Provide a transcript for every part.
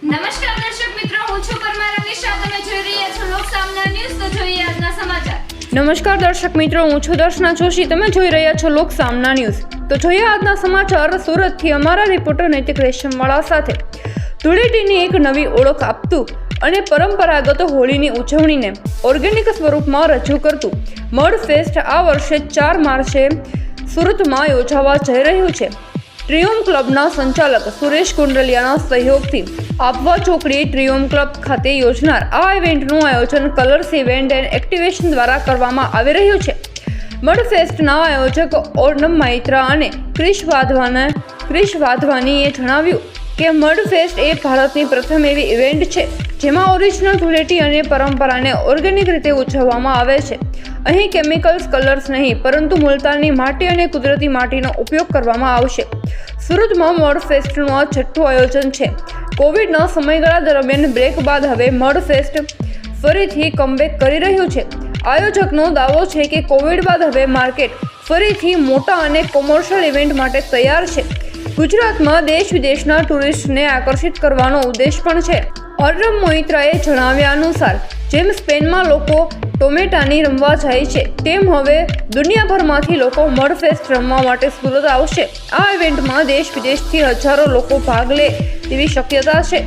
નમસ્કાર દર્શક મિત્રો, હું છું પરમાર અનિશા. તમે જોઈ રહ્યા છો લોક સામના ન્યૂઝ. તો જોઈએ આજના સમાચાર. નમસ્કાર દર્શક મિત્રો, હું છું દર્શના જોશી. તમે જોઈ રહ્યા છો લોક સામના ન્યૂઝ. તો જોઈએ આજના સમાચાર સુરતથી અમારા રિપોર્ટર નૈતિક રેશમવાળા સાથે. ધૂળેટીની એક નવી ઓળખ આપતું અને પરંપરાગત હોળીની ઉજવણીને ઓર્ગેનિક સ્વરૂપમાં રજૂ કરતું મડ ફેસ્ટ આ વર્ષે 4 માર્ચે સુરતમાં યોજાવા જઈ રહ્યું છે. ટ્રિયોમ ક્લબના સંચાલક સુરેશ કુંડલિયાના સહયોગથી આપવા ચોકડી ટ્રિયોમ ક્લબ ખાતે યોજનાર આ ઇવેન્ટનું આયોજન કલર્સ ઇવેન્ટ એન્ડ એક્ટિવેશન દ્વારા કરવામાં આવી રહ્યું છે. મડ ફેસ્ટના આયોજક ઓર્નમ મૈત્રા અને ક્રિશ વાધવાનીએ જણાવ્યું કે મડ ફેસ્ટ એ ભારતની પ્રથમ એવી ઇવેન્ટ છે જેમાં ઓરિજિનલ ધૂળેટી અને પરંપરાને ઓર્ગેનિક રીતે ઉજવવામાં આવે છે. અહીં કેમિકલ્સ, કલર્સ નહીં પરંતુ મુલતાની માટી અને કુદરતી માટીનો ઉપયોગ કરવામાં આવશે. સુરતમાં મડ ફેસ્ટનું આ 6થું આયોજન છે. કોવિડના સમયગાળા દરમિયાન બ્રેક બાદ હવે મડ ફેસ્ટ ફરીથી કમબેક કરી રહ્યું છે. આયોજકનો દાવો છે કે કોવિડ બાદ હવે માર્કેટ ફરીથી મોટા અને કોમર્શિયલ ઇવેન્ટ માટે તૈયાર છે. ગુજરાતમાં દેશ વિદેશના ટુરિસ્ટને આકર્ષિત કરવાનો ઉદ્દેશ પણ છે. ઓર્નમ મોઇત્રાએ જણાવ્યા અનુસાર જેમ સ્પેનમાં લોકો ટોમેટાની રમવા જાય છે તેમ હવે દુનિયાભરમાંથી લોકો મડ ફેસ્ટ રમવા માટે સુરત આવશે. આ ઇવેન્ટમાં દેશ વિદેશથી હજારો લોકો ભાગ લે તેવી શક્યતા છે.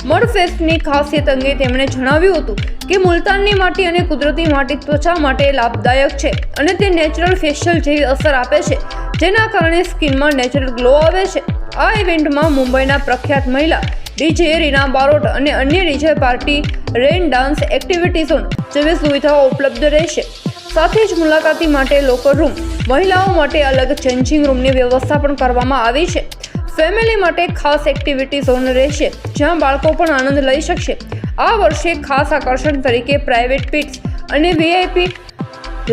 મડ ફેસ્ટની ખાસિયત અંગે તેમણે જણાવ્યું હતું કે મુલતાનની માટી અને કુદરતી માટી ત્વચા માટે લાભદાયક છે અને તે નેચરલ ફેશિયલ જેવી અસર આપે છે જેના કારણે સ્કિનમાં નેચરલ ગ્લો આવે છે. આ ઇવેન્ટમાં મુંબઈના પ્રખ્યાત મહિલા ડીજે રીના બારોટ અને અન્ય ડીજે પાર્ટી, રેન ડાન્સ, એક્ટિવિટીઝ જેવી સુવિધાઓ ઉપલબ્ધ રહેશે. સાથે જ મુલાકાતી માટે લોકર રૂમ, મહિલાઓ માટે અલગ ચેન્જિંગ રૂમની વ્યવસ્થા પણ કરવામાં આવી છે. ફેમિલી માટે ખાસ એક્ટિવિટી ઝોન રહેશે જ્યાં બાળકો પણ આનંદ લઈ શકશે. આ વર્ષે ખાસ આકર્ષણ તરીકે પ્રાઇવેટ પીટ્સ અને વીઆઈપી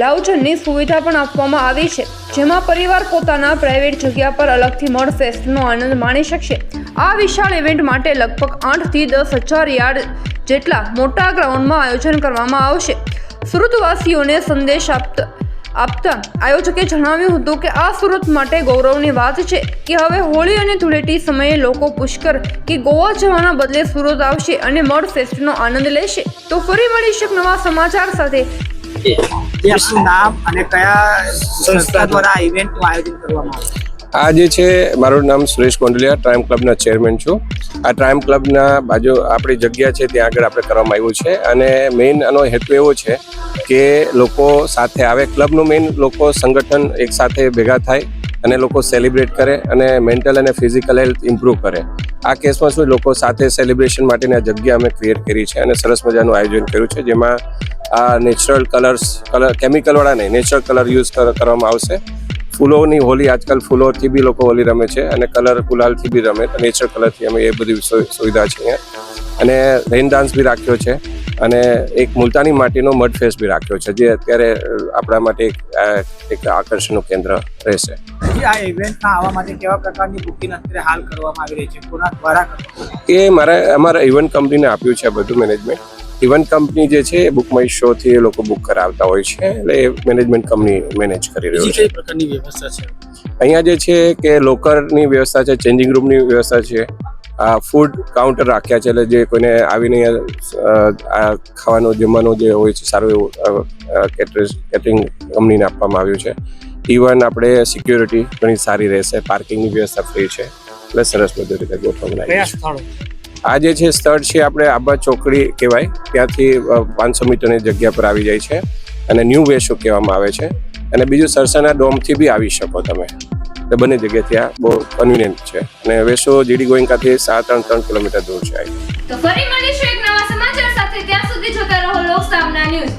લાઉન્જની સુવિધા પણ આપવામાં આવી છે જેમાં પરિવાર પોતાના પ્રાઇવેટ જગ્યા પર અલગથી મડ ફેસ્ટનો આનંદ માણી શકશે. આ વિશાળ ઇવેન્ટ માટે લગભગ 8 થી 10,000 યાર્ડ જેટલા મોટા ગ્રાઉન્ડમાં આયોજન કરવામાં આવશે. સુરતવાસીઓને સંદેશ આપતા આયોજકે જણાવ્યું હતું કે આ સુરત માટે ગૌરવની વાત છે કે હવે હોળી અને ધૂળેટી સમયે લોકો પુષ્કર કે ગોવા જવાના બદલે સુરત આવશે અને મડ ફેસ્ટનો આનંદ લેશે. તો ફરી મળીશું નવા સમાચાર સાથે. શું નામ અને કયા સંસ્થા દ્વારા ઇવેન્ટનું આયોજન કરવામાં આવે? આ જે છે, મારું નામ સુરેશ કોંડલિયા, ટ્રાયમ ક્લબના ચેરમેન છું. આ ટ્રાયમ ક્લબના બાજુ આપણી જગ્યા છે ત્યાં આગળ આપણે કરવામાં આવ્યું છે અને મેઇન આનો હેતુ એવો છે કે લોકો સાથે આવે. ક્લબનું મેઇન લોકો સંગઠન એક સાથે ભેગા થાય અને લોકો સેલિબ્રેટ કરે અને મેન્ટલ અને ફિઝિકલ હેલ્થ ઇમ્પ્રૂવ કરે. આ કેસમાં શું લોકો સાથે સેલિબ્રેશન માટેની આ જગ્યા અમે ક્રિએટ કરી છે અને સરસ મજાનું આયોજન કર્યું છે જેમાં આ નેચરલ કલર કેમિકલવાળા નહીં, નેચરલ કલર યુઝ કરવામાં આવશે. ફૂલોની હોલી, આજકાલ ફૂલોથી બી લોકો હોલી રમે છે અને કલર ગુલાલથી બી રમે, તો નેચરલ કલરથી અમે એ બધી સુવિધા છે અહીંયા. અને રેન ડાન્સ બી રાખ્યો છે અને એક મુલતાની માટીનો મડ ફેસ્ટ બી રાખ્યો છે જે અત્યારે આપણા માટે એક આકર્ષણનું કેન્દ્ર રહેશે. આ ઇવેન્ટમાં આવવા માટે કેવા પ્રકારની બુકિંગ અત્યારે હાલ કરવામાં આવી રહી છે? કોના દ્વારા? એ અમારા ઇવેન્ટ કંપનીને આપ્યું છે બધું મેનેજમેન્ટ. ઇવેન્ટ કંપની જે છે એ બુક માય શોથી એ લોકો બુક કરાવતા હોય છે એટલે એ મેનેજમેન્ટ કંપની મેનેજ કરી રહ્યો છે. કઈ પ્રકારની વ્યવસ્થા છે અહીંયા? જે છે કે લોકરની વ્યવસ્થા છે, ચેન્જિંગ રૂમની વ્યવસ્થા છે, ફૂડ કાઉન્ટર રાખ્યા છે એટલે જે કોઈને આવીને આ ખાવાનું જમવાનું જે હોય છે સારું એવું કેટરિંગ કંપનીને આપવામાં આવ્યું છે. ઇવન આપણે સિક્યોરિટી ઘણી સારી રહેશે, પાર્કિંગની વ્યવસ્થા ફ્રી છે એટલે સરસ બધી રીતે ગોઠવવામાં આવી છે. આ જે છે સ્થળ છે આપણે આબા ચોકડી કહેવાય, ત્યાંથી 500 મીટરની જગ્યા પર આવી જાય છે અને ન્યૂ વેશો કહેવામાં આવે છે. અને બીજું સરસાના ડોમથી બી આવી શકો તમે, તો બંને જગ્યાથી આ બહુ કન્વિનિયન્ટ છે. અને વેશો જીડી ગોયંકાથી 3 કિલોમીટર દૂર છે. તો ફરી મળીશું એક નવા સમાચાર સાથે. ત્યાં સુધી જોતા રહો લોક સામના ન્યૂઝ.